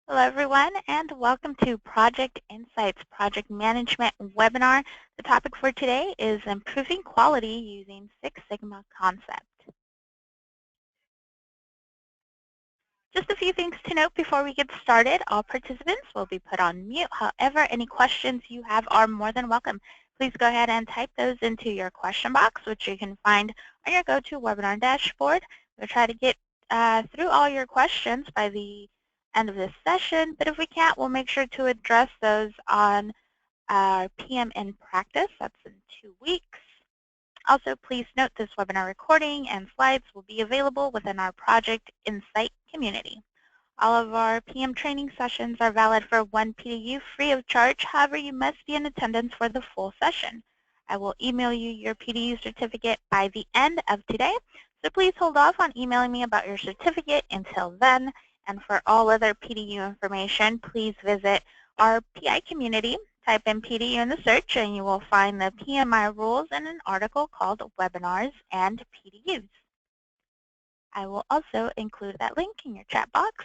Hello everyone and welcome to Project Insights Project Management webinar. The topic for today is improving quality using Six Sigma concept. Just a few things to note before we get started. All participants will be put on mute. However, any questions you have are more than welcome. Please go ahead and type those into your question box, which you can find on your GoToWebinar dashboard. We'll try to get through all your questions by the end of this session, but if we can't, we'll make sure to address those on our PM in practice. That's in 2 weeks. Also, please note this webinar recording and slides will be available within our Project Insight community. All of our PM training sessions are valid for 1 PDU free of charge. However, you must be in attendance for the full session. I will email you your PDU certificate by the end of today, so please hold off on emailing me about your certificate until then. And for all other PDU information, please visit our PI community. Type in PDU in the search and you will find the PMI rules in an article called Webinars and PDUs. I will also include that link in your chat box.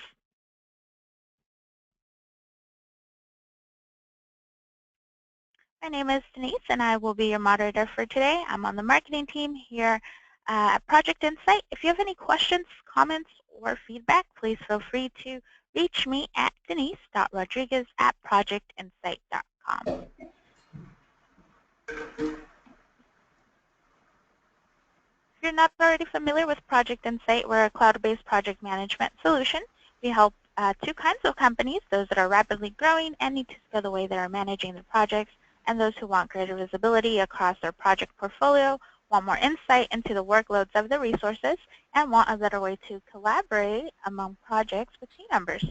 My name is Denise and I will be your moderator for today. I'm on the marketing team here at Project Insight. If you have any questions, comments, or feedback, please feel free to reach me at denise.rodriguez@projectinsight.com. If you're not already familiar with Project Insight, we're a cloud-based project management solution. We help 2 kinds of companies, those that are rapidly growing and need to scale the way they are managing their projects, and those who want greater visibility across their project portfolio, want more insight into the workloads of the resources, and want a better way to collaborate among projects with team members.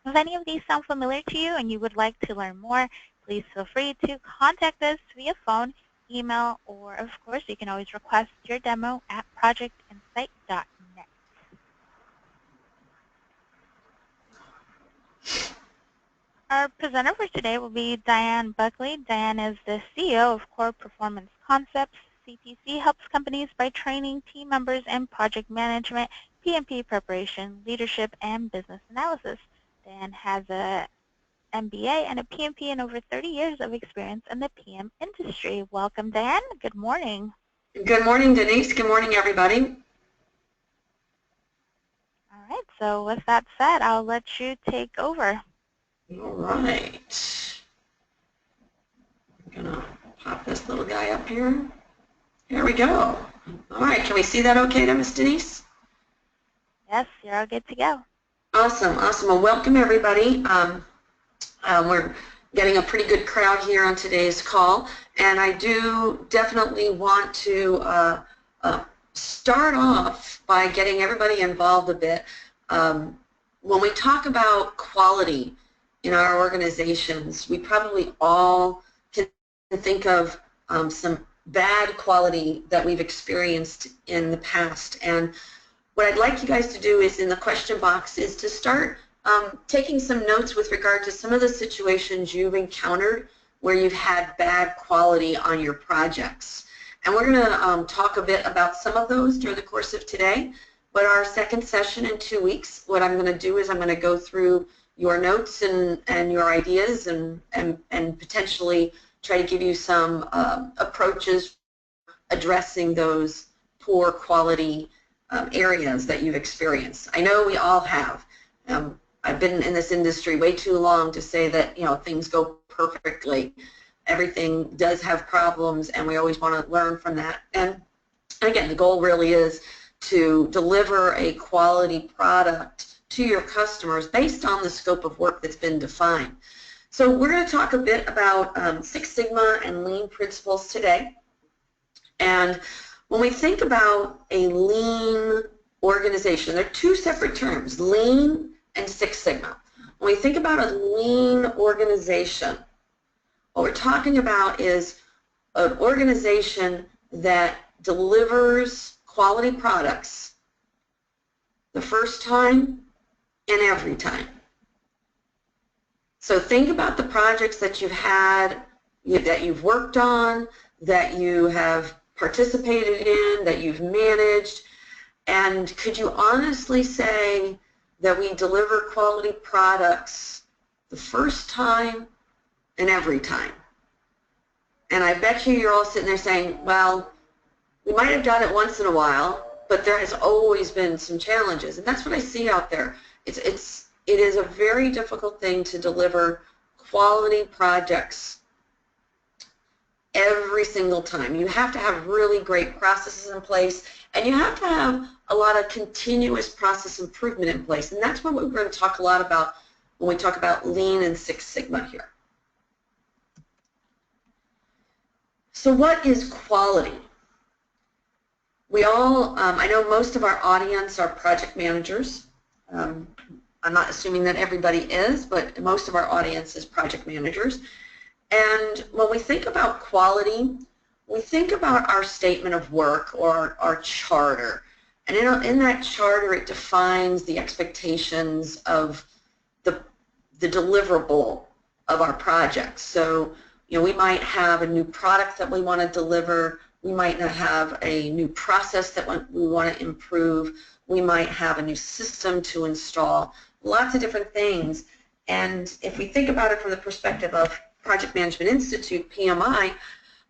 If any of these sound familiar to you and you would like to learn more, please feel free to contact us via phone, email, or of course you can always request your demo at projectinsight.net. Our presenter for today will be Diane Buckley. Diane is the CEO of Core Performance Concepts. CPC helps companies by training team members in project management, PMP preparation, leadership, and business analysis. Diane has a MBA and a PMP and over 30 years of experience in the PM industry. Welcome, Diane. Good morning. Good morning, Denise. Good morning, everybody. All right, so with that said, I'll let you take over. All right. I'm going to pop this little guy up here. Here we go. All right, can we see that okay, Miss Denise? Yes, you're all good to go. Awesome, awesome. Well, welcome, everybody. We're getting a pretty good crowd here on today's call, and I do definitely want to start off by getting everybody involved a bit. When we talk about quality in our organizations, we probably all can think of some bad quality that we've experienced in the past. And what I'd like you guys to do is in the question box is to start taking some notes with regard to some of the situations you've encountered where you've had bad quality on your projects. And we're going to talk a bit about some of those during the course of today. But our second session in 2 weeks, what I'm going to do is I'm going to go through your notes and your ideas and potentially try to give you some approaches addressing those poor quality areas that you've experienced. I know we all have. I've been in this industry way too long to say that, you know, things go perfectly. Everything does have problems, and we always want to learn from that. And again, the goal really is to deliver a quality product to your customers based on the scope of work that's been defined. So we're going to talk a bit about Six Sigma and lean principles today. And when we think about a lean organization, they're 2 separate terms, lean and Six Sigma. When we think about a lean organization, what we're talking about is an organization that delivers quality products the first time and every time. So think about the projects that you've had, that you've worked on, that you have participated in, that you've managed, and could you honestly say that we deliver quality products the first time and every time. And I bet you're all sitting there saying, well, we might have done it once in a while, but there has always been some challenges. And that's what I see out there. It is a very difficult thing to deliver quality projects every single time. You have to have really great processes in place, and you have to have a lot of continuous process improvement in place. And that's what we're going to talk a lot about when we talk about Lean and Six Sigma here. So what is quality? We all, I know most of our audience are project managers. I'm not assuming that everybody is, but most of our audience is project managers. And when we think about quality, we think about our statement of work or our charter. And in that charter, it defines the expectations of the deliverable of our projects. So, you know, we might have a new product that we want to deliver. We might not have a new process that we want to improve. We might have a new system to install. Lots of different things. And if we think about it from the perspective of Project Management Institute, PMI,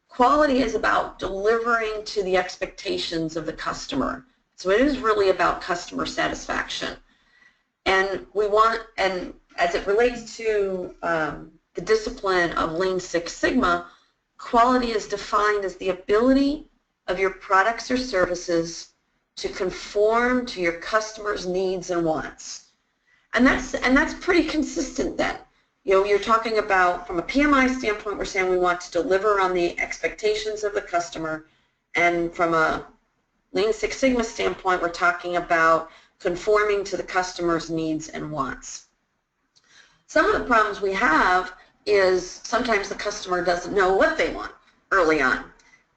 quality is about delivering to the expectations of the customer. So it is really about customer satisfaction. And we want, and as it relates to the discipline of Lean Six Sigma, quality is defined as the ability of your products or services to conform to your customers' needs and wants. And that's pretty consistent then. You know, you're talking about, from a PMI standpoint, we're saying we want to deliver on the expectations of the customer, and from a Lean Six Sigma standpoint, we're talking about conforming to the customer's needs and wants. Some of the problems we have is sometimes the customer doesn't know what they want early on.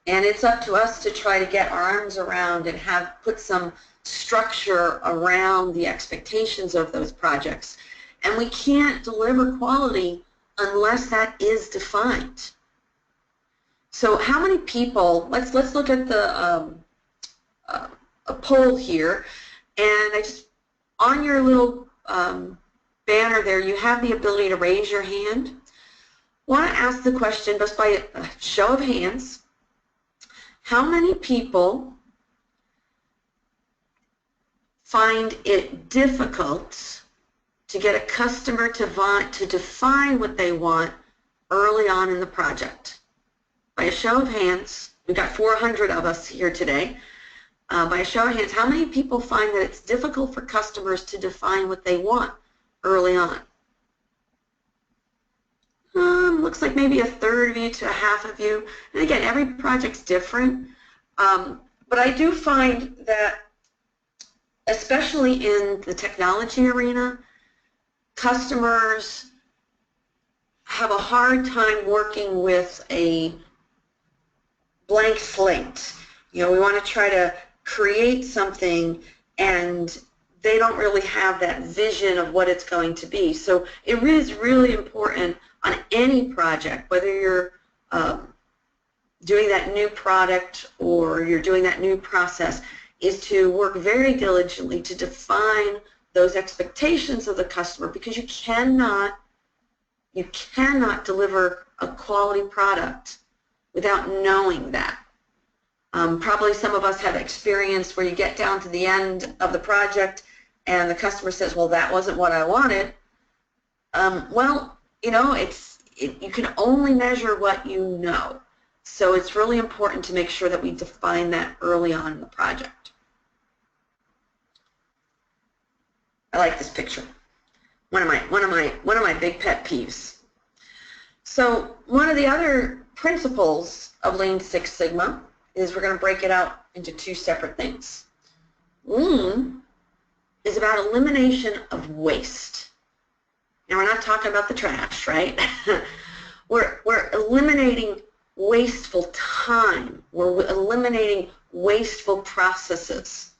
And it's up to us to try to get our arms around and put some structure around the expectations of those projects. And we can't deliver quality unless that is defined. So how many people, let's look at the a poll here, and on your little banner there, you have the ability to raise your hand. I want to ask the question just by a show of hands. How many people find it difficult to get a customer to define what they want early on in the project? By a show of hands, we've got 400 of us here today. By a show of hands, how many people find that it's difficult for customers to define what they want early on? Looks like maybe a third of you to a half of you. And again, every project's different. But I do find that, especially in the technology arena, customers have a hard time working with a blank slate. You know, we want to try to create something, and they don't really have that vision of what it's going to be. So it is really important on any project, whether you're doing that new product or you're doing that new process, is to work very diligently to define those expectations of the customer, because you cannot deliver a quality product without knowing that. Probably some of us have experienced where you get down to the end of the project and the customer says, well, that wasn't what I wanted. Well, you know, you can only measure what you know. So it's really important to make sure that we define that early on in the project. I like this picture. One of my big pet peeves. So one of the other principles of Lean Six Sigma is we're going to break it out into two separate things. Lean is about elimination of waste. Now, we're not talking about the trash, right? We're eliminating wasteful time. We're eliminating wasteful processes.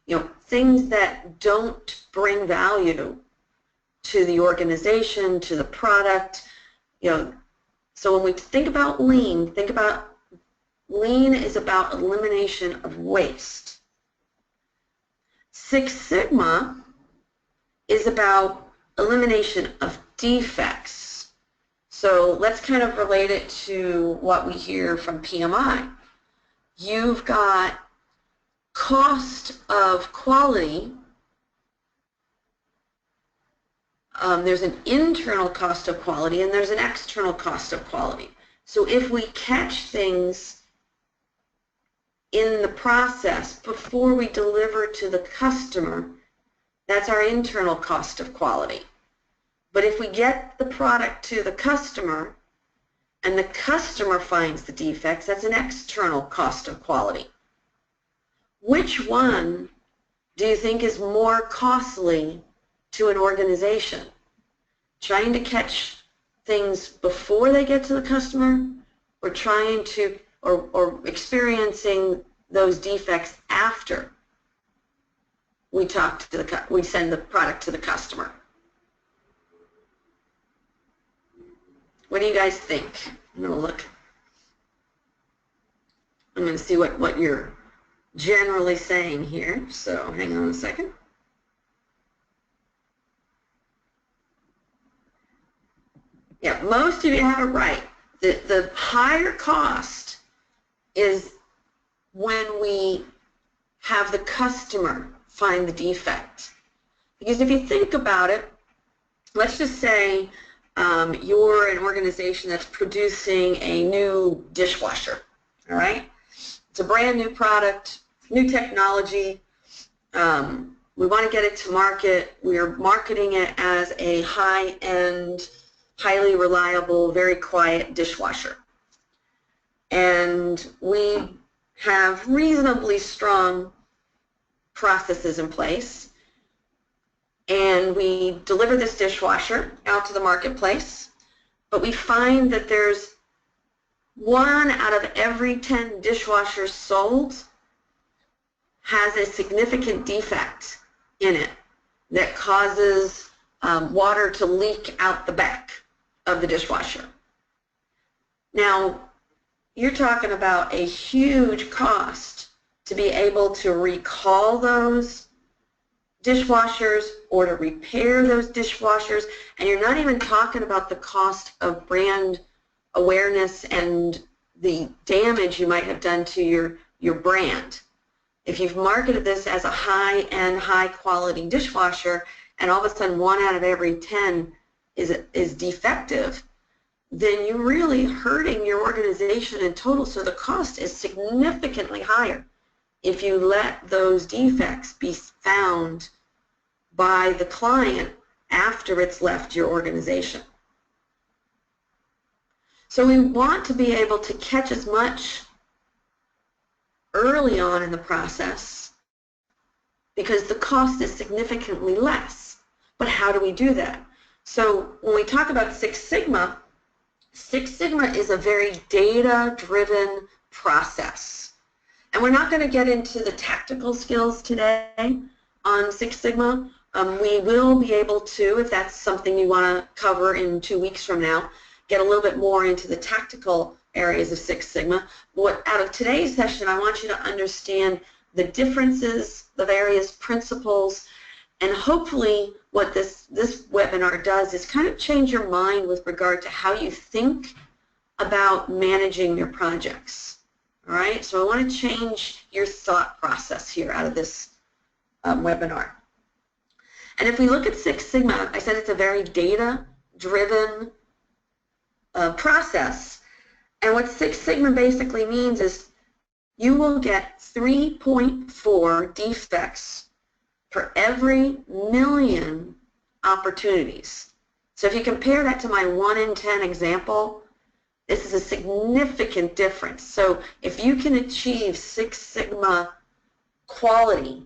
You know, things that don't bring value to the organization, to the product. You know, so when we think about Lean is about elimination of waste. Six Sigma is about elimination of defects. So let's kind of relate it to what we hear from PMI. You've got cost of quality. There's an internal cost of quality and there's an external cost of quality. So if we catch things in the process before we deliver to the customer, that's our internal cost of quality. But if we get the product to the customer and the customer finds the defects, that's an external cost of quality. Which one do you think is more costly to an organization? Trying to catch things before they get to the customer, or trying to, or experiencing those defects after we send the product to the customer? What do you guys think? I'm going to look. I'm going to see what you're generally saying here. So hang on a second. Yeah, most of you have it right. The higher cost is when we have the customer find the defect. Because if you think about it, let's just say you're an organization that's producing a new dishwasher, all right? It's a brand new product, new technology. We want to get it to market. We're marketing it as a high-end, highly reliable, very quiet dishwasher. And we have reasonably strong processes in place. And we deliver this dishwasher out to the marketplace, but we find that there's 1 out of every 10 dishwashers sold has a significant defect in it that causes water to leak out the back of the dishwasher. Now, you're talking about a huge cost to be able to recall those dishwashers or to repair those dishwashers, and you're not even talking about the cost of brand awareness and the damage you might have done to your brand. If you've marketed this as a high-end, high-quality dishwasher, and all of a sudden 1 out of every 10 is defective, then you're really hurting your organization in total, so the cost is significantly higher if you let those defects be found by the client after it's left your organization. So we want to be able to catch as much early on in the process because the cost is significantly less. But how do we do that? So when we talk about Six Sigma is a very data-driven process. And we're not going to get into the tactical skills today on Six Sigma. We will be able to, if that's something you want to cover in 2 weeks from now, get a little bit more into the tactical areas of Six Sigma. But out of today's session, I want you to understand the differences, the various principles, and hopefully what this webinar does is kind of change your mind with regard to how you think about managing your projects. All right, so I want to change your thought process here out of this webinar. And if we look at Six Sigma, I said it's a very data-driven process. And what Six Sigma basically means is you will get 3.4 defects for every million opportunities. So if you compare that to my 1 in 10 example, this is a significant difference. So if you can achieve Six Sigma quality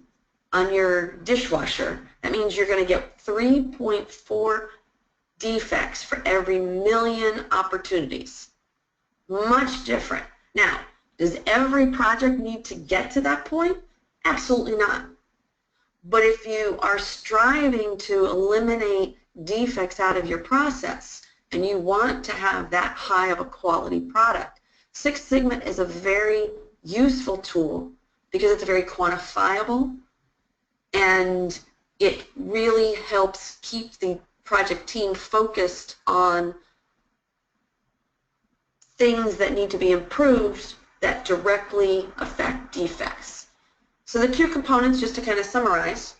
on your dishwasher, that means you're going to get 3.4 defects for every million opportunities. Much different. Now, does every project need to get to that point? Absolutely not. But if you are striving to eliminate defects out of your process and you want to have that high of a quality product, Six Sigma is a very useful tool because it's very quantifiable and it really helps keep the project team focused on things that need to be improved that directly affect defects. So the two components, just to kind of summarize,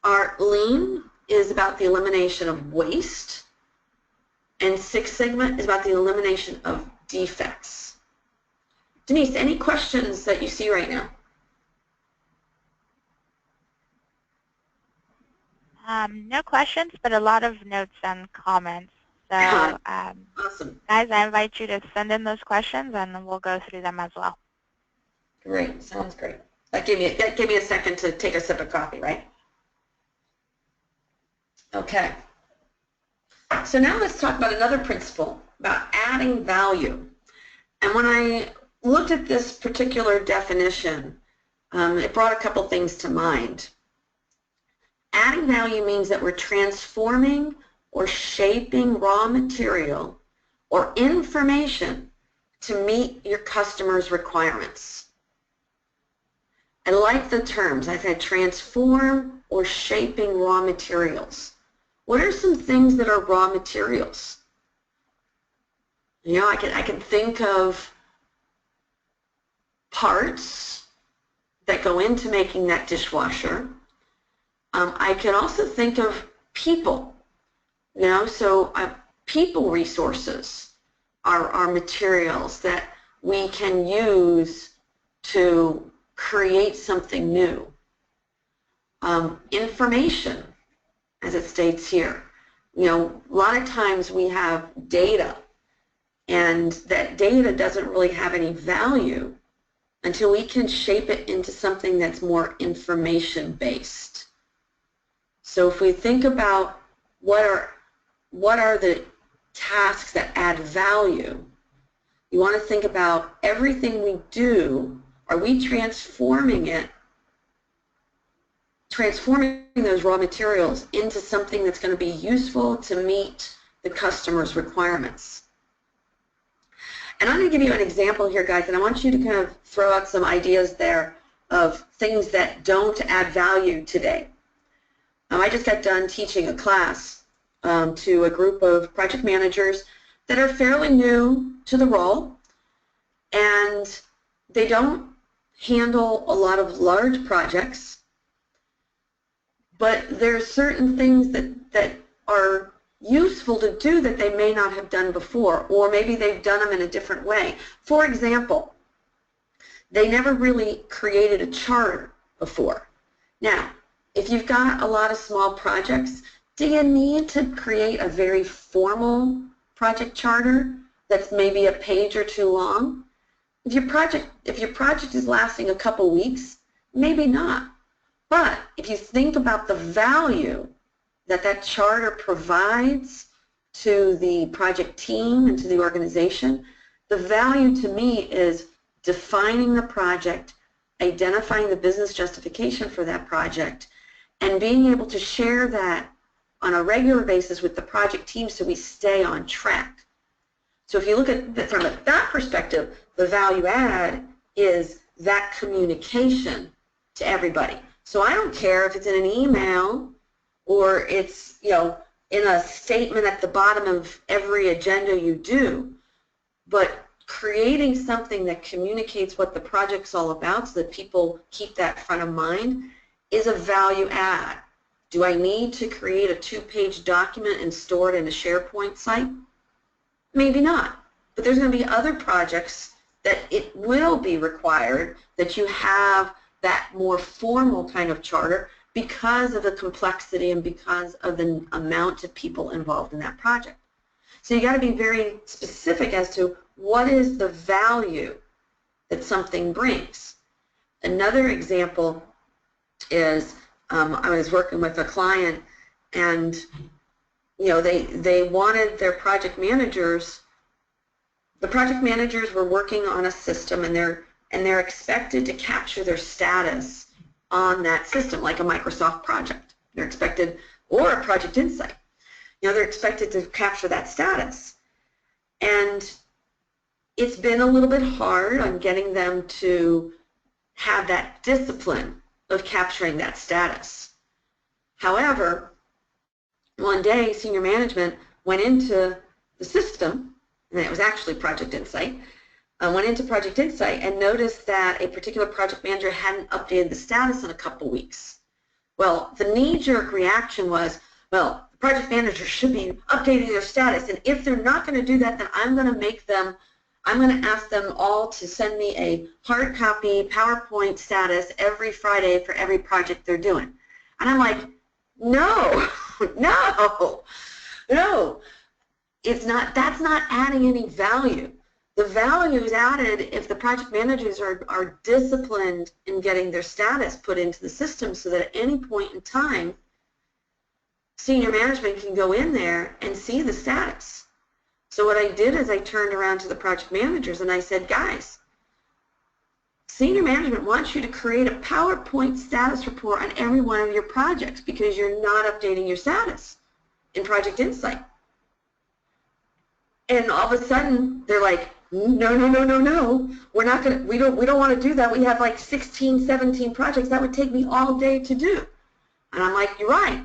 are lean is about the elimination of waste, and Six Sigma is about the elimination of defects. Denise, any questions that you see right now? No questions, but a lot of notes and comments. So, awesome. Guys, I invite you to send in those questions, and we'll go through them as well. Great. Sounds great. That gave me a second to take a sip of coffee, right? Okay. So now let's talk about another principle, about adding value. And when I looked at this particular definition, it brought a couple things to mind. Adding value means that we're transforming or shaping raw material or information to meet your customer's requirements. I like the terms. I said transform or shaping raw materials. What are some things that are raw materials? You know, I can think of parts that go into making that dishwasher. I can also think of people. You know, so people resources are materials that we can use to create something new. Information, as it states here. You know, a lot of times we have data, and that data doesn't really have any value until we can shape it into something that's more information-based. So if we think about what are the tasks that add value, you want to think about everything we do, are we transforming those raw materials into something that's going to be useful to meet the customer's requirements. And I'm going to give you an example here, guys, and I want you to kind of throw out some ideas there of things that don't add value today. I just got done teaching a class to a group of project managers that are fairly new to the role, and they don't handle a lot of large projects, but there are certain things that are useful to do that they may not have done before, or maybe they've done them in a different way. For example, they never really created a charter before. Now, if you've got a lot of small projects, do you need to create a very formal project charter that's maybe a page or two long? If your project is lasting a couple weeks, maybe not. But if you think about the value that that charter provides to the project team and to the organization, the value to me is defining the project, identifying the business justification for that project, and being able to share that on a regular basis with the project team so we stay on track. So if you look at it from that perspective, the value add is that communication to everybody. So I don't care if it's in an email or it's, you know, in a statement at the bottom of every agenda you do, but creating something that communicates what the project's all about so that people keep that front of mind is a value add. Do I need to create a 2-page document and store it in a SharePoint site? Maybe not. But there's going to be other projects that it will be required that you have that more formal kind of charter because of the complexity and because of the amount of people involved in that project. So you got to be very specific as to what is the value that something brings. Another example is I was working with a client, and you know, they wanted their project managers. The project managers were working on a system, and they're expected to capture their status on that system, like a Microsoft project. They're expected, or a Project Insight. You know, they're expected to capture that status, and it's been a little bit hard on getting them to have that discipline of capturing that status. However, one day senior management went into the system, and it was actually Project Insight, went into Project Insight and noticed that a particular project manager hadn't updated the status in a couple weeks. Well, the knee-jerk reaction was, well, the project manager should be updating their status, and if they're not going to do that, then I'm going to ask them all to send me a hard copy PowerPoint status every Friday for every project they're doing. And I'm like, no, no, no. That's not adding any value. The value is added if the project managers are disciplined in getting their status put into the system so that at any point in time, senior management can go in there and see the status. So what I did is I turned around to the project managers and I said, guys, senior management wants you to create a PowerPoint status report on every one of your projects because you're not updating your status in Project Insight. And all of a sudden, they're like, no, no, no, no, no. We're not going to, we don't want to do that. We have like 16, 17 projects. That would take me all day to do. And I'm like, you're right.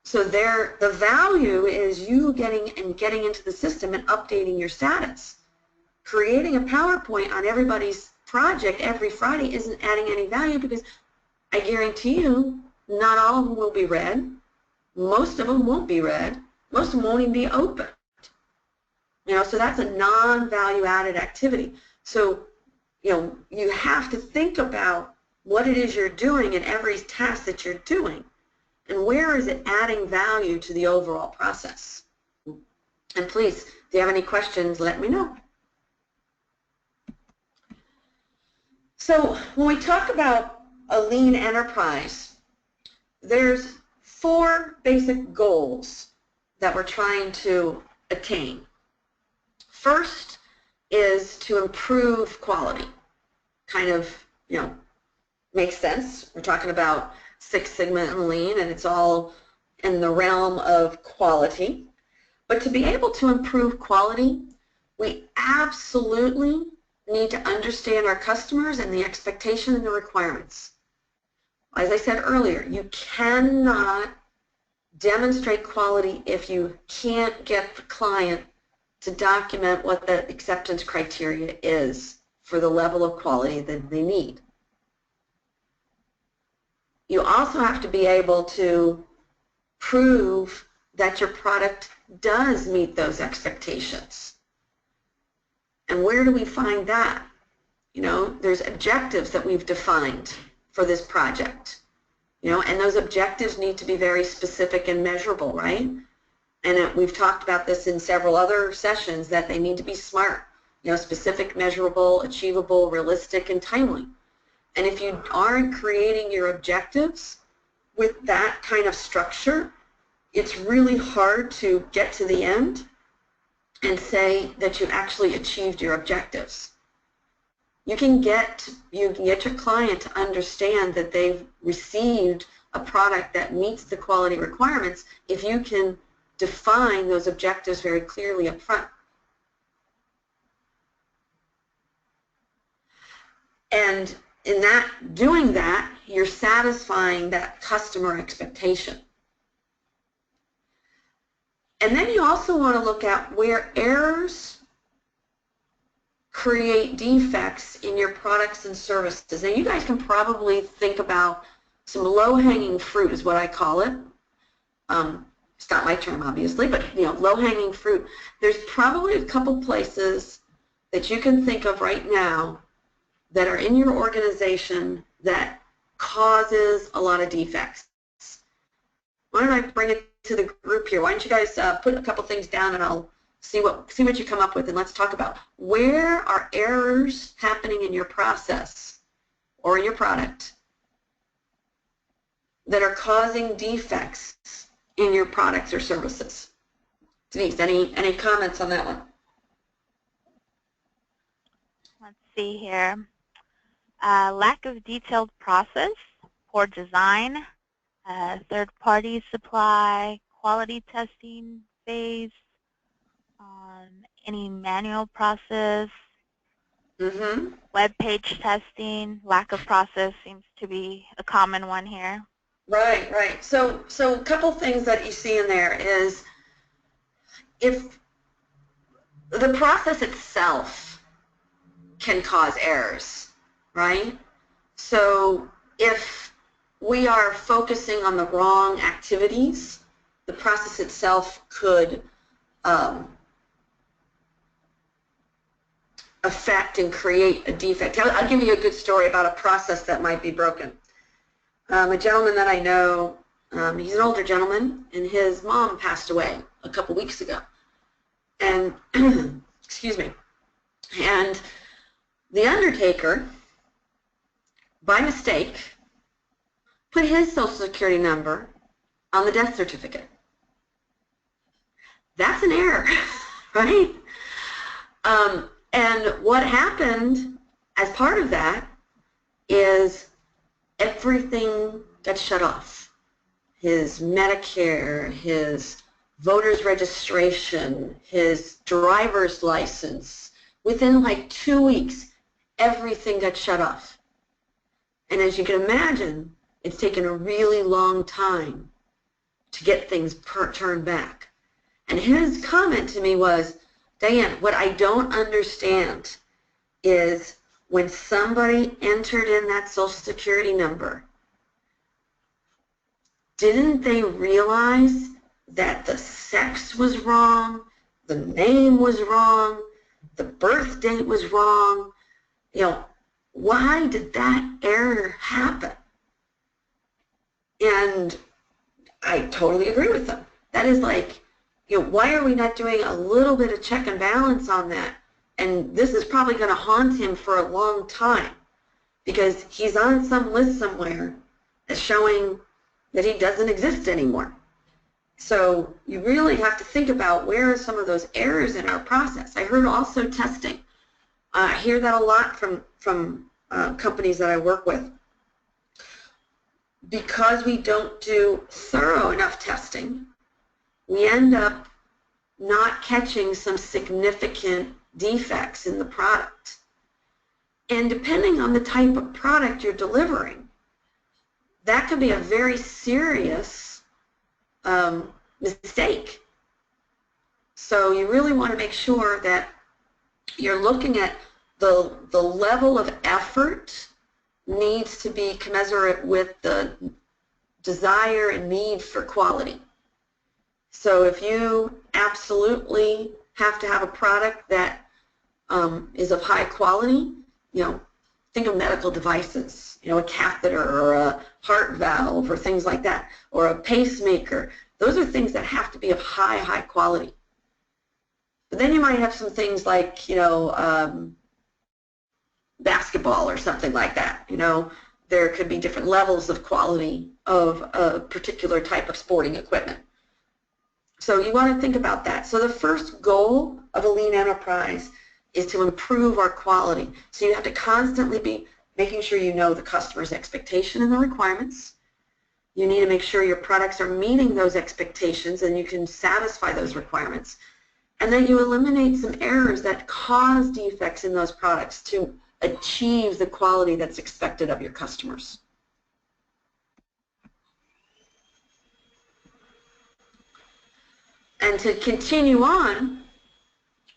So the value is you getting into the system and updating your status. Creating a PowerPoint on everybody's project every Friday isn't adding any value because I guarantee you not all of them will be read. Most of them won't be read. Most of them won't even be open. So that's a non-value added activity. So, you have to think about what it is you're doing in every task that you're doing and where is it adding value to the overall process. And please, if you have any questions, let me know. So when we talk about a lean enterprise, there's 4 basic goals that we're trying to attain. First is to improve quality. Kind of, makes sense. We're talking about Six Sigma and Lean, and it's all in the realm of quality. But to be able to improve quality, we absolutely need to understand our customers and the expectation and the requirements. As I said earlier, you cannot demonstrate quality if you can't get the client to document what the acceptance criteria is for the level of quality that they need. You also have to be able to prove that your product does meet those expectations. And where do we find that? There's objectives that we've defined for this project. And those objectives need to be very specific and measurable, right? And we've talked about this in several other sessions that they need to be SMART, specific, measurable, achievable, realistic, and timely. And if you aren't creating your objectives with that kind of structure, it's really hard to get to the end and say that you actually achieved your objectives. You can get your client to understand that they've received a product that meets the quality requirements if you can define those objectives very clearly up front. And in doing that, you're satisfying that customer expectation. And then you also want to look at where errors create defects in your products and services. And you guys can probably think about some low-hanging fruit is what I call it. It's not my term, obviously, but low-hanging fruit. There's probably a couple places that you can think of right now that are in your organization that causes a lot of defects. Why don't I bring it to the group here? Why don't you guys put a couple things down and I'll see what you come up with, and let's talk about where are errors happening in your process or in your product that are causing defects in your products or services. Denise, any comments on that one? Let's see here. Lack of detailed process, poor design, third-party supply, quality testing phase, any manual process, web page testing, lack of process seems to be a common one here. Right, right. So a couple things that you see in there is if the process itself can cause errors, right? So if we are focusing on the wrong activities, the process itself could affect and create a defect. I'll give you a good story about a process that might be broken. A gentleman that I know, he's an older gentleman, and his mom passed away a couple weeks ago. And, excuse me, and the undertaker, by mistake, put his Social Security number on the death certificate. That's an error, right? And what happened as part of that is everything got shut off. His Medicare, his voter's registration, his driver's license. Within like 2 weeks, everything got shut off. And as you can imagine, it's taken a really long time to get things turned back. And his comment to me was, Diane, what I don't understand is when somebody entered in that Social Security number, didn't they realize that the sex was wrong, the name was wrong, the birth date was wrong? You know, why did that error happen? And I totally agree with them. That is like, you know, why are we not doing a little bit of check and balance on that? And this is probably going to haunt him for a long time because he's on some list somewhere that's showing that he doesn't exist anymore. So you really have to think about where are some of those errors in our process. I heard also testing. I hear that a lot from companies that I work with. Because we don't do thorough enough testing, we end up not catching some significant defects in the product. And depending on the type of product you're delivering, that could be a very serious mistake. So you really want to make sure that you're looking at the level of effort needs to be commensurate with the desire and need for quality. So if you absolutely have to have a product that is of high quality, you know, think of medical devices, you know, a catheter or a heart valve or things like that, or a pacemaker. Those are things that have to be of high quality. But then you might have some things like, you know, basketball or something like that. You know, there could be different levels of quality of a particular type of sporting equipment. So you want to think about that. So the first goal of a lean enterprise is to improve our quality. So you have to constantly be making sure you know the customer's expectation and the requirements. You need to make sure your products are meeting those expectations and you can satisfy those requirements. And then you eliminate some errors that cause defects in those products to achieve the quality that's expected of your customers. And to continue on,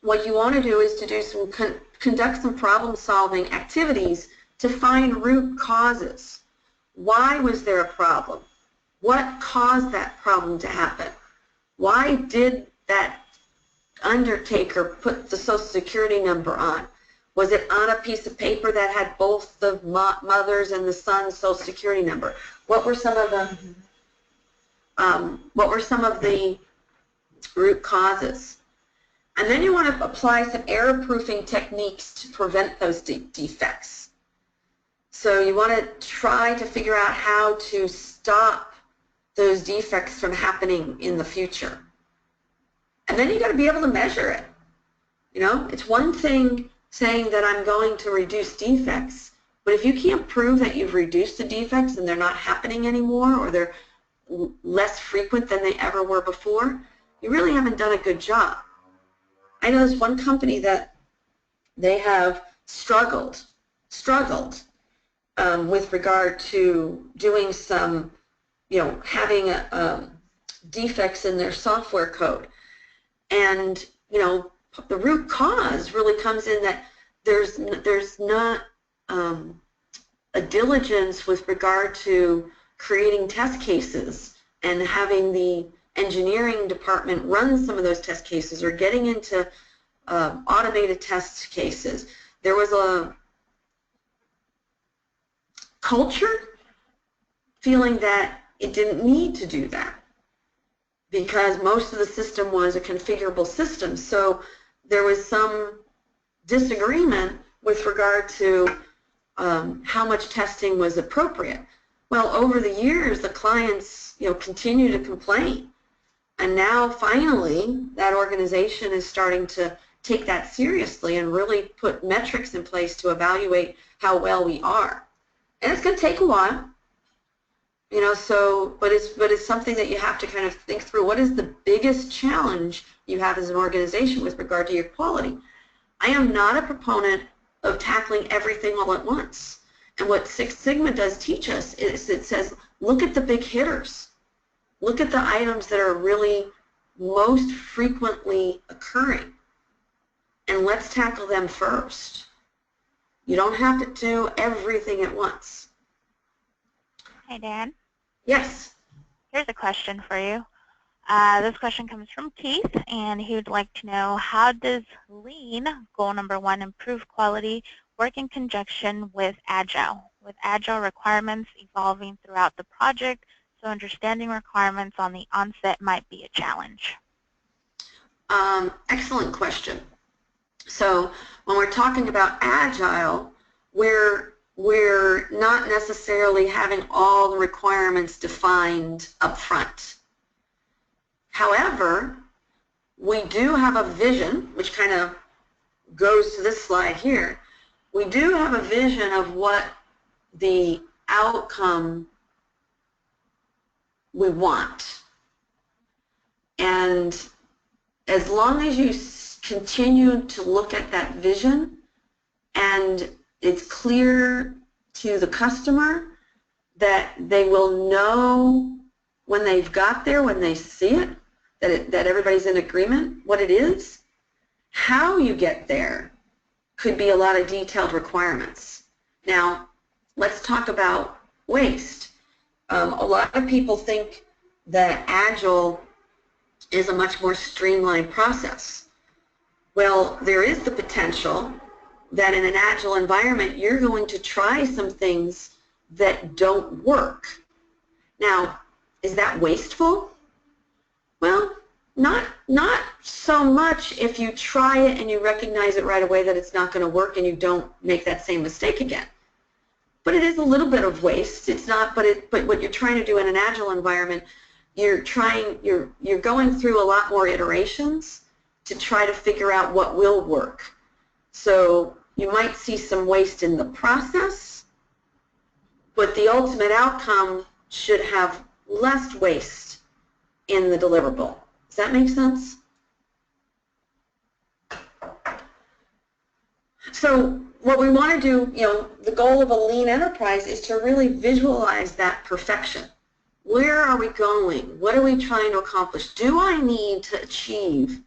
what you want to do is to do some conduct some problem-solving activities to find root causes. Why was there a problem? What caused that problem to happen? Why did that undertaker put the Social Security number on? Was it on a piece of paper that had both the mother's and the son's Social Security number? What were some of the root causes? And then you want to apply some error-proofing techniques to prevent those defects. So you want to try to figure out how to stop those defects from happening in the future. And then you got to be able to measure it. You know, it's one thing saying that I'm going to reduce defects, but if you can't prove that you've reduced the defects and they're not happening anymore or they're less frequent than they ever were before, you really haven't done a good job. I know there's one company that they have struggled with regard to doing some having defects in their software code. And, the root cause really comes in that there's not a diligence with regard to creating test cases and having the engineering department run some of those test cases or getting into automated test cases. There was a culture feeling that it didn't need to do that because most of the system was a configurable system. So there was some disagreement with regard to how much testing was appropriate. Well, over the years, the clients, continue to complain. And now, finally, that organization is starting to take that seriously and really put metrics in place to evaluate how well we are. And it's going to take a while, but it's something that you have to kind of think through. What is the biggest challenge you have as an organization with regard to your quality? I am not a proponent of tackling everything all at once. And what Six Sigma does teach us is it says, look at the big hitters. Look at the items that are really most frequently occurring. And let's tackle them first. You don't have to do everything at once. Hey, Dan. Yes. Here's a question for you. This question comes from Keith, and he would like to know, how does Lean, goal number 1, improve quality, work in conjunction with Agile requirements evolving throughout the project, so understanding requirements on the onset might be a challenge? Excellent question. So when we're talking about Agile, we're not necessarily having all the requirements defined up front. However, we do have a vision, which kind of goes to this slide here. We do have a vision of what the outcome we want. And as long as you continue to look at that vision and it's clear to the customer that they will know when they've got there, when they see it, that everybody's in agreement what it is, how you get there could be a lot of detailed requirements. Now, let's talk about waste. A lot of people think that Agile is a much more streamlined process. Well, there is the potential that in an Agile environment, you're going to try some things that don't work. Now, is that wasteful? Well, not so much if you try it and you recognize it right away that it's not going to work and you don't make that same mistake again. But it is a little bit of waste. It's not, but what you're trying to do in an Agile environment, you're going through a lot more iterations to try to figure out what will work. So you might see some waste in the process, but the ultimate outcome should have less waste in the deliverable. Does that make sense? So what we want to do, the goal of a lean enterprise is to really visualize that perfection. Where are we going? What are we trying to accomplish? Do I need to achieve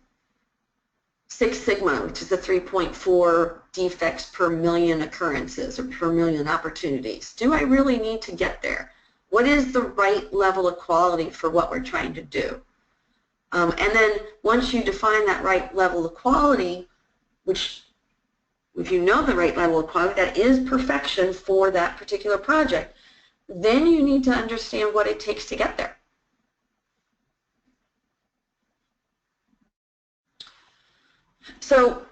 Six Sigma, which is the 3.4 defects per million occurrences or per million opportunities? Do I really need to get there? What is the right level of quality for what we're trying to do? And then once you define that right level of quality, which if you know the right level of quality, that is perfection for that particular project, then you need to understand what it takes to get there. So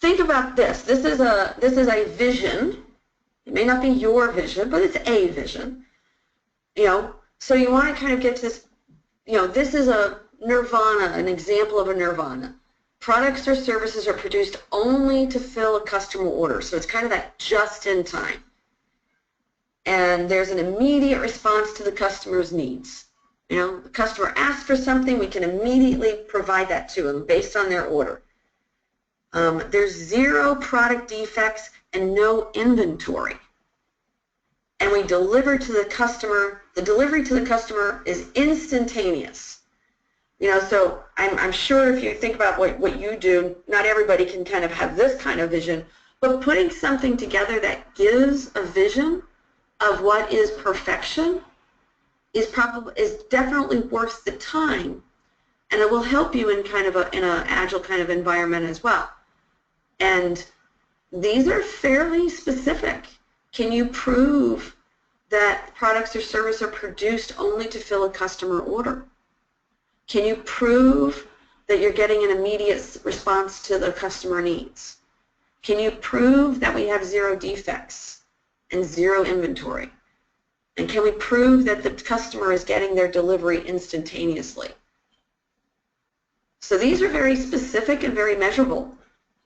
think about this. This is a vision. It may not be your vision, but it's a vision. So you want to kind of get to this, this is a nirvana, an example of a nirvana. Products or services are produced only to fill a customer order. So it's kind of that just in time. And there's an immediate response to the customer's needs. The customer asks for something, we can immediately provide that to them based on their order. There's 0 product defects and no inventory. And we deliver to the customer The delivery to the customer is instantaneous. So I'm sure if you think about what you do, not everybody can kind of have this kind of vision, but putting something together that gives a vision of what is perfection is definitely worth the time, and it will help you in kind of in an agile kind of environment as well. And these are fairly specific. Can you prove that products or services are produced only to fill a customer order? Can you prove that you're getting an immediate response to the customer needs? Can you prove that we have 0 defects and 0 inventory? And can we prove that the customer is getting their delivery instantaneously? So these are very specific and very measurable.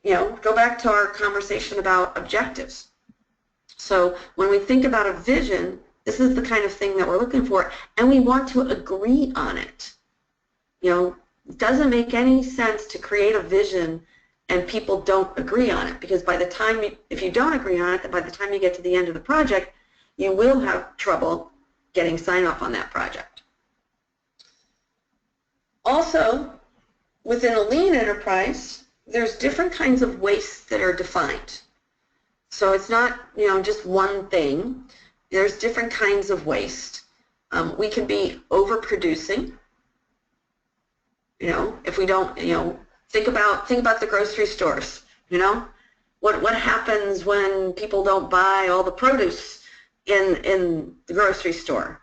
Go back to our conversation about objectives. So when we think about a vision, this is the kind of thing that we're looking for, and we want to agree on it. It doesn't make any sense to create a vision and people don't agree on it, because by the time if you don't agree on it, by the time you get to the end of the project, you will have trouble getting sign-off on that project. Also, within a lean enterprise, there's different kinds of wastes that are defined. So it's not, just one thing. There's different kinds of waste. We can be overproducing. If we don't, think about the grocery stores. What happens when people don't buy all the produce in the grocery store?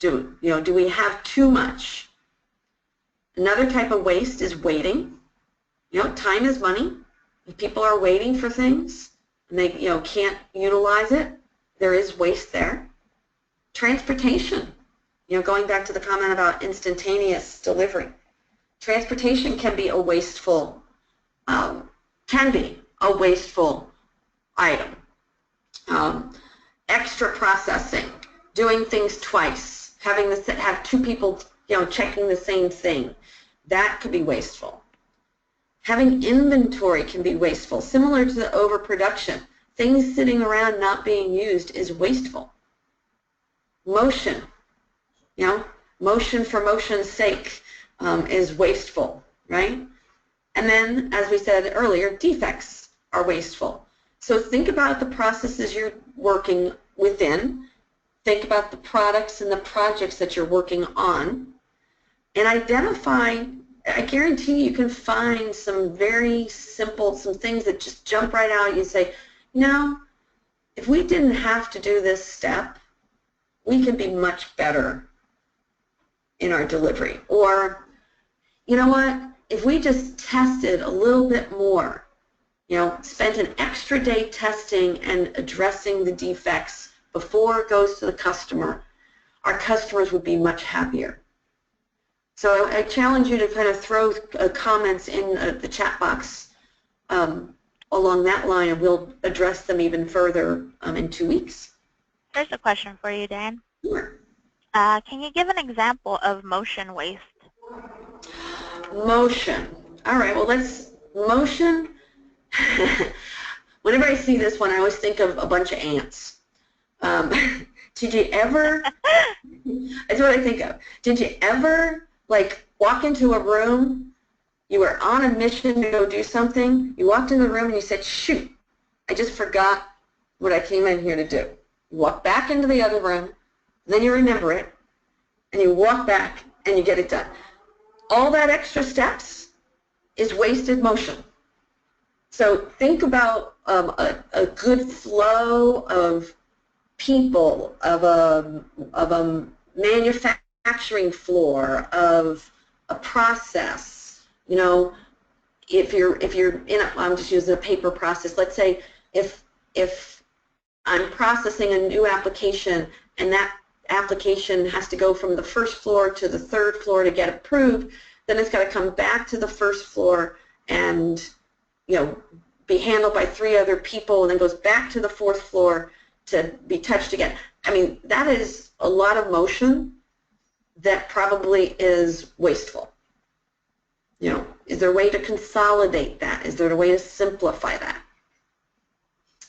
Do we have too much? Another type of waste is waiting. Time is money. If people are waiting for things and they can't utilize it, there is waste there. Transportation. Going back to the comment about instantaneous delivery. Transportation can be a wasteful item. Extra processing, doing things twice, have 2 people checking the same thing, that could be wasteful. Having inventory can be wasteful, similar to the overproduction. Things sitting around not being used is wasteful. Motion, motion for motion's sake is wasteful, right? And then, as we said earlier, defects are wasteful. So think about the processes you're working within, think about the products and the projects that you're working on, and identify, I guarantee you can find some very simple, some things that just jump right out. You say, if we didn't have to do this step, we can be much better in our delivery. Or, you know what, if we just tested a little bit more, spent an extra day testing and addressing the defects before it goes to the customer, our customers would be much happier. So I challenge you to kind of throw comments in the chat box along that line, and we'll address them even further in 2 weeks. Here's a question for you, Dan. Sure. Can you give an example of motion waste? Motion. All right, well, motion. Whenever I see this one, I always think of a bunch of ants. Did you ever, that's what I think of. Did you ever, walk into a room, you were on a mission to go do something, you walked in the room and you said, shoot, I just forgot what I came in here to do. You walk back into the other room, then you remember it, and you walk back and you get it done. All that extra steps is wasted motion. So think about a good flow of people, of a manufacturing floor, of a process. If you're in I'm just using a paper process. Let's say if I'm processing a new application and that application has to go from the first floor to the third floor to get approved, then it's got to come back to the first floor and be handled by 3 other people, and then goes back to the 4th floor to be touched again. I mean, that is a lot of motion that probably is wasteful. Is there a way to consolidate that? Is there a way to simplify that?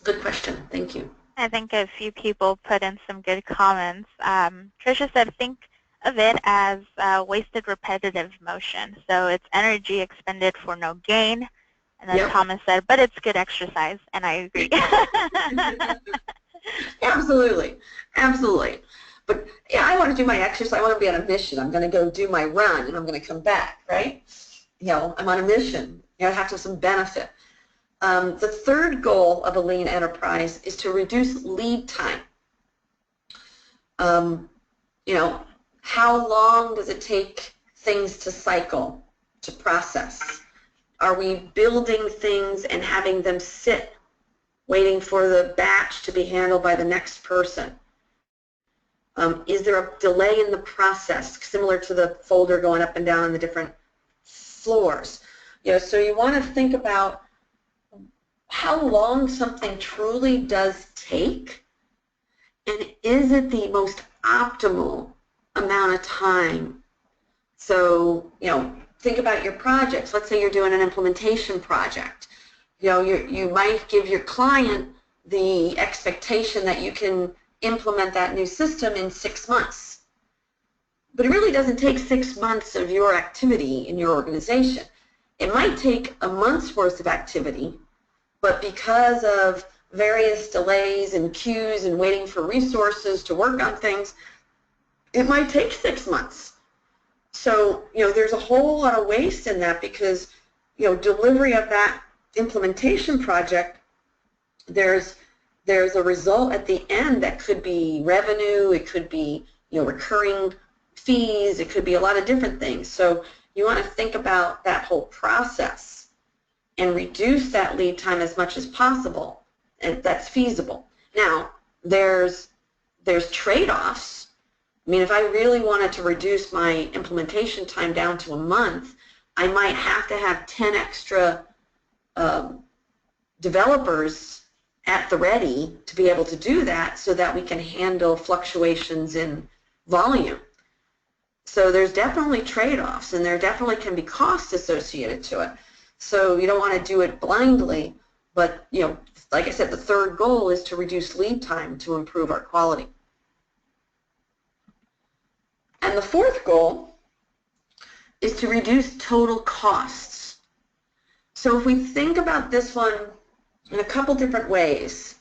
Good question. Thank you. I think a few people put in some good comments. Tricia said, think of it as wasted repetitive motion. So it's energy expended for no gain. And then Yep. Thomas said, but it's good exercise. And I agree. Absolutely. Absolutely. But yeah, I want to do my exercise. I want to be on a mission. I'm going to go do my run and I'm going to come back, right? You know, I'm on a mission. You know, I have to have some benefit. The third goal of a lean enterprise is to reduce lead time. You know, how long does it take things to cycle, to process? Are we building things and having them sit, waiting for the batch to be handled by the next person? Is there a delay in the process, similar to the folder going up and down on the different floors? You know, so you want to think about how long something truly does take, and is it the most optimal amount of time? So, you know, think about your projects. Let's say you're doing an implementation project. You know, you might give your client the expectation that you can implement that new system in 6 months. But it really doesn't take 6 months of your activity in your organization. It might take a month's worth of activity, but because of various delays and queues and waiting for resources to work on things, it might take 6 months. So, you know, there's a whole lot of waste in that because, you know, delivery of that implementation project, there's a result at the end that could be revenue, it could be, you know, recurring fees, it could be a lot of different things. So you want to think about that whole process and reduce that lead time as much as possible, and that's feasible. Now, there's trade-offs. I mean, if I really wanted to reduce my implementation time down to a month, I might have to have 10 extra developers at the ready to be able to do that so that we can handle fluctuations in volume. So there's definitely trade-offs, and there definitely can be costs associated to it. So you don't want to do it blindly, but, you know, like I said, the third goal is to reduce lead time to improve our quality. And the fourth goal is to reduce total costs. So if we think about this one in a couple different ways,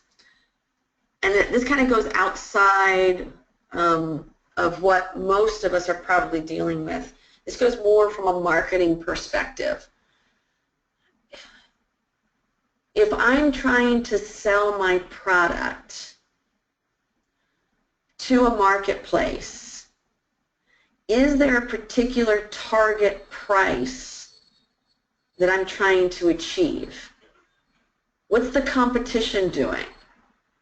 and this kind of goes outside of what most of us are probably dealing with. This goes more from a marketing perspective. If I'm trying to sell my product to a marketplace, is there a particular target price that I'm trying to achieve? What's the competition doing?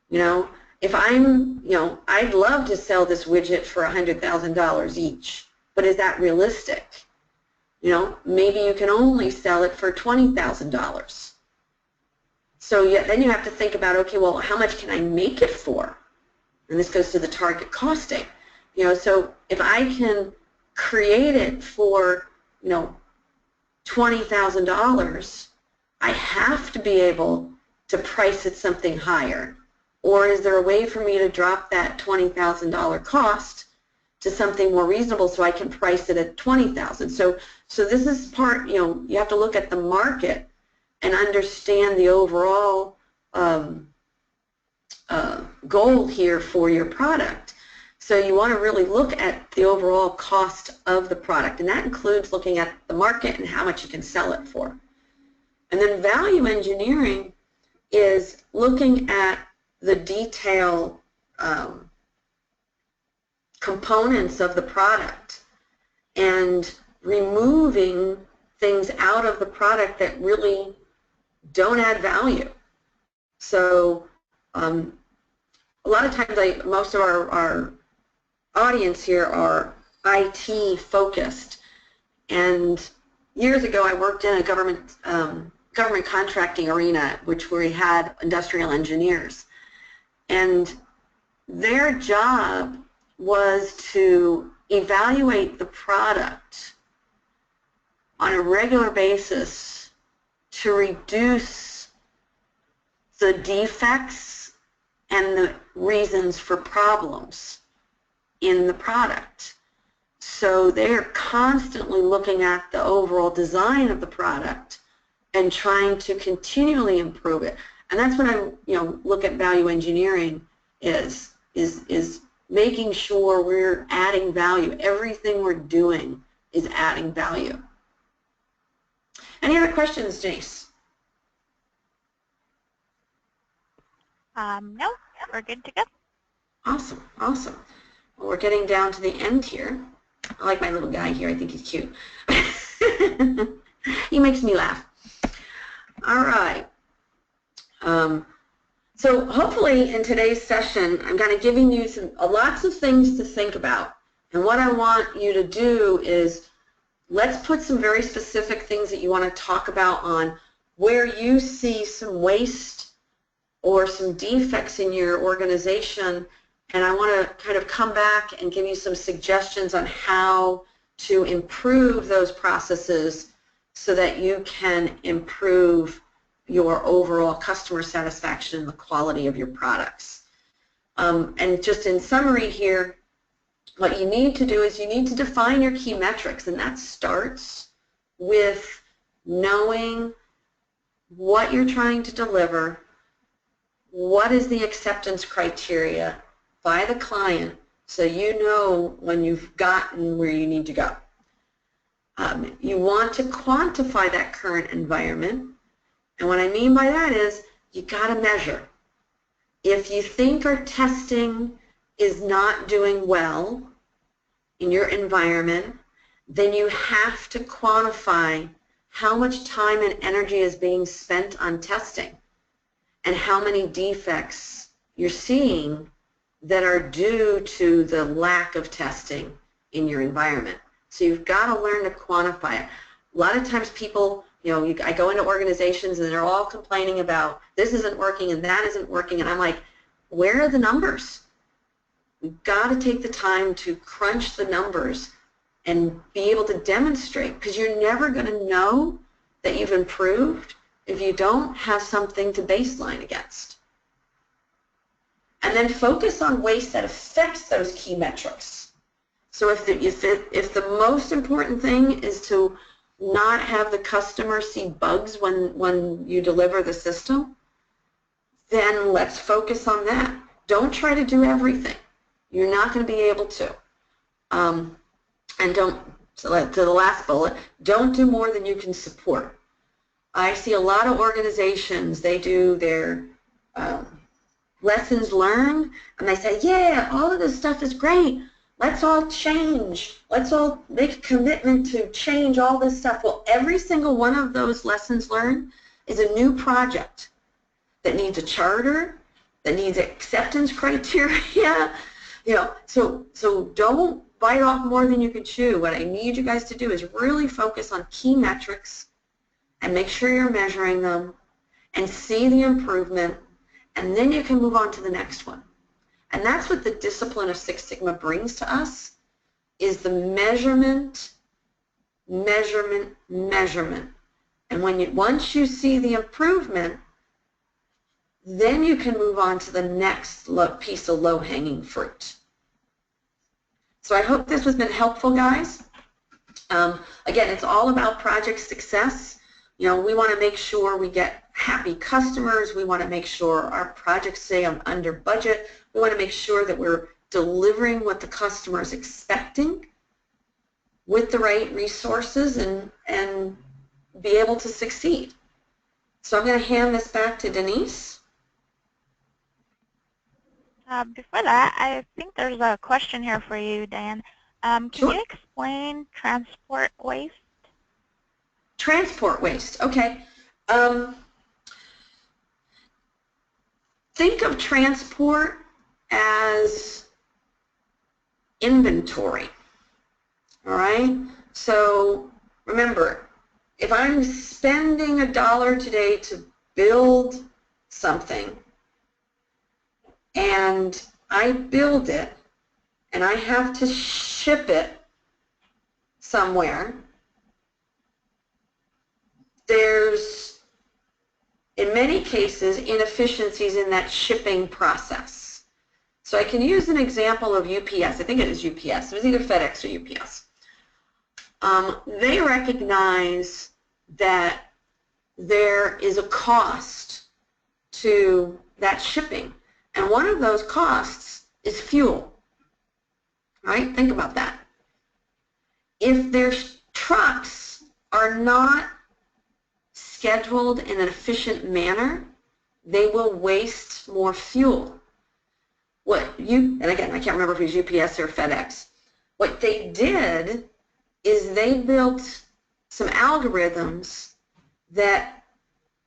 You know, if I'm, you know, I'd love to sell this widget for $100,000 each, but is that realistic? You know, maybe you can only sell it for $20,000. So then you have to think about, okay, well, how much can I make it for? And this goes to the target costing. You know, so if I can create it for, you know, $20,000, I have to be able to price it something higher. Or is there a way for me to drop that $20,000 cost to something more reasonable so I can price it at $20,000? So this is part, you know, you have to look at the market and understand the overall goal here for your product. So you want to really look at the overall cost of the product, and that includes looking at the market and how much you can sell it for. And then value engineering is looking at the detail components of the product and removing things out of the product that really don't add value. So a lot of times most of our audience here are IT focused, and years ago I worked in a government contracting arena, which we had industrial engineers, and their job was to evaluate the product on a regular basis to reduce the defects and the reasons for problems in the product. So they're constantly looking at the overall design of the product and trying to continually improve it. And that's when I look at value engineering is making sure we're adding value. Everything we're doing is adding value. Any other questions, Denise? No, we're good to go. Awesome, awesome. Well, we're getting down to the end here. I like my little guy here. I think he's cute. He makes me laugh. All right. So hopefully in today's session, I'm kind of giving you lots of things to think about. And what I want you to do is let's put some very specific things that you want to talk about on where you see some waste or some defects in your organization. And I want to kind of come back and give you some suggestions on how to improve those processes so that you can improve your overall customer satisfaction and the quality of your products. And just in summary here, what you need to do is you need to define your key metrics, and that starts with knowing what you're trying to deliver, what is the acceptance criteria by the client so you know when you've gotten where you need to go. You want to quantify that current environment, and what I mean by that is you got to measure. If you think our testing is not doing well in your environment, then you have to quantify how much time and energy is being spent on testing and how many defects you're seeing that are due to the lack of testing in your environment. So you've got to learn to quantify it. A lot of times people, I go into organizations and they're all complaining about this isn't working and that isn't working, and I'm like, where are the numbers? We've got to take the time to crunch the numbers and be able to demonstrate, because you're never going to know that you've improved if you don't have something to baseline against. And then focus on waste that affects those key metrics. So if the most important thing is to not have the customer see bugs when you deliver the system, then let's focus on that. Don't try to do everything. You're not going to be able to. And don't, to the last bullet, don't do more than you can support. I see a lot of organizations, they do their lessons learned, and they say, yeah, all of this stuff is great. Let's all change. Let's all make a commitment to change all this stuff. Well, every single one of those lessons learned is a new project that needs a charter, that needs acceptance criteria. So don't bite off more than you can chew. What I need you guys to do is really focus on key metrics and make sure you're measuring them and see the improvement, and then you can move on to the next one. And that's what the discipline of Six Sigma brings to us, is the measurement, measurement, measurement. And once you see the improvement, then you can move on to the next piece of low-hanging fruit. So I hope this has been helpful, guys. Again, it's all about project success. We want to make sure we get happy customers. We want to make sure our projects stay under budget. We want to make sure that we're delivering what the customer is expecting with the right resources and be able to succeed. So I'm going to hand this back to Denise. Before that, I think there's a question here for you, Diane. Can Sure. you explain transport waste? Transport waste, okay. Think of transport as inventory, all right? So remember, if I'm spending $1 today to build something, and I build it, and I have to ship it somewhere, in many cases, inefficiencies in that shipping process. So I can use an example of UPS. I think it is UPS. It was either FedEx or UPS. They recognize that there is a cost to that shipping, and one of those costs is fuel. Right? Think about that. If their trucks are not scheduled in an efficient manner, they will waste more fuel. And again, I can't remember if it was UPS or FedEx. What they did is they built some algorithms that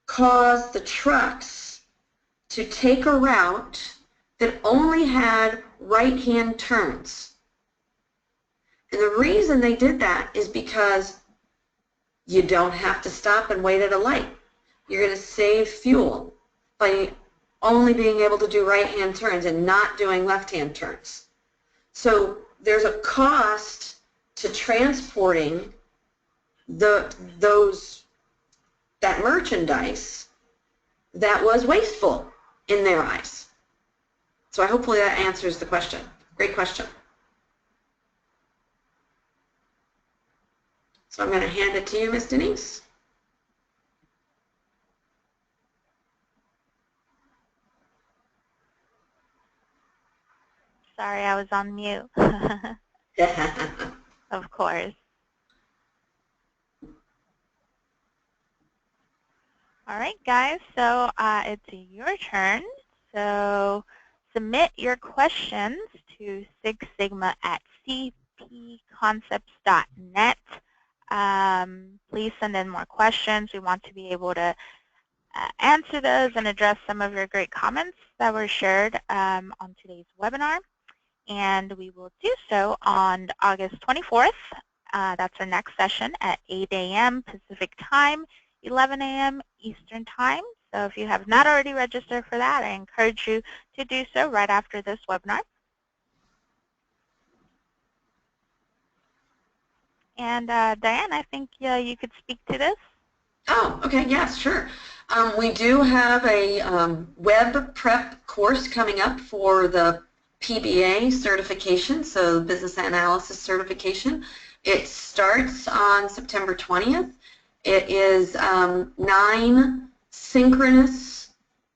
caused the trucks to take a route that only had right-hand turns. And the reason they did that is because you don't have to stop and wait at a light. You're going to save fuel by only being able to do right-hand turns and not doing left-hand turns. So there's a cost to transporting that merchandise that was wasteful in their eyes. So hopefully that answers the question. Great question. So I'm going to hand it to you, Ms. Denise. Sorry, I was on mute. Of course. All right, guys, so it's your turn. So submit your questions to sixsigma@cpconcepts.net. Please send in more questions. We want to be able to answer those and address some of your great comments that were shared on today's webinar. And we will do so on August 24th. That's our next session at 8 a.m. Pacific time, 11 a.m. Eastern time. So if you have not already registered for that, I encourage you to do so right after this webinar. And Diane, I think you could speak to this. Oh, okay, yes, sure. We do have a web prep course coming up for the PBA certification, so business analysis certification. It starts on September 20th. It is 9 synchronous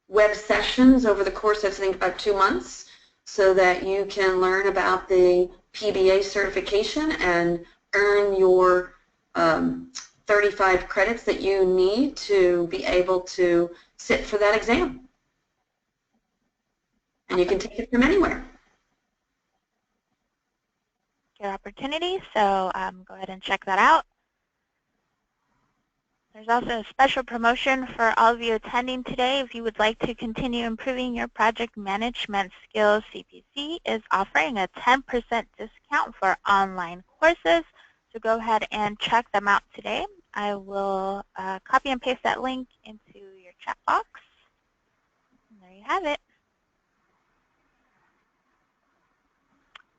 web sessions over the course of, I think, about 2 months, so that you can learn about the PBA certification and earn your 35 credits that you need to be able to sit for that exam. And you can take it from anywhere. Good opportunity, so go ahead and check that out. There's also a special promotion for all of you attending today. If you would like to continue improving your project management skills, CPC is offering a 10% discount for online courses. So go ahead and check them out today. I will copy and paste that link into your chat box. And there you have it.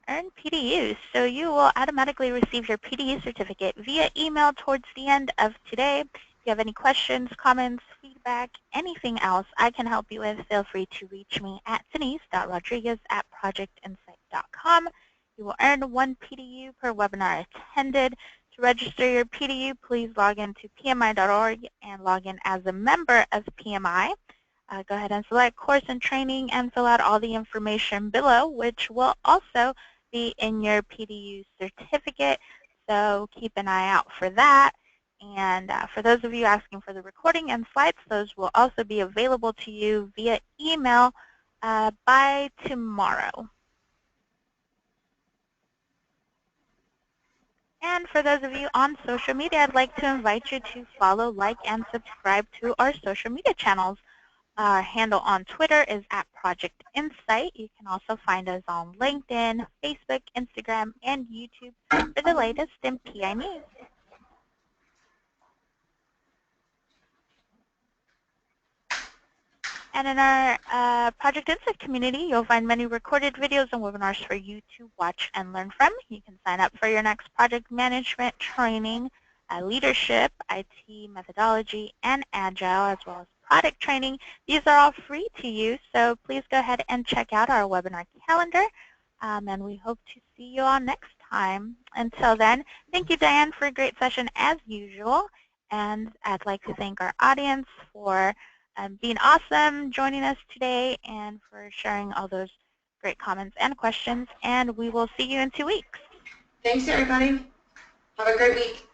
Earn PDUs. So you will automatically receive your PDU certificate via email towards the end of today. If you have any questions, comments, feedback, anything else I can help you with, feel free to reach me at denise.rodriguez@projectinsight.com. You will earn 1 PDU per webinar attended. To register your PDU, please log into pmi.org and log in as a member of PMI. Go ahead and select course and training and fill out all the information below, which will also be in your PDU certificate. So keep an eye out for that. And for those of you asking for the recording and slides, those will also be available to you via email by tomorrow. And for those of you on social media, I'd like to invite you to follow, like, and subscribe to our social media channels. Our handle on Twitter is @ProjectInsight. You can also find us on LinkedIn, Facebook, Instagram, and YouTube for the latest in PI news. And in our Project Insight community, you'll find many recorded videos and webinars for you to watch and learn from. You can sign up for your next project management training, leadership, IT methodology, and agile, as well as product training. These are all free to you, so please go ahead and check out our webinar calendar, and we hope to see you all next time. Until then, thank you, Diane, for a great session as usual, and I'd like to thank our audience for being awesome, joining us today, and for sharing all those great comments and questions, and we will see you in 2 weeks. Thanks, everybody. Have a great week.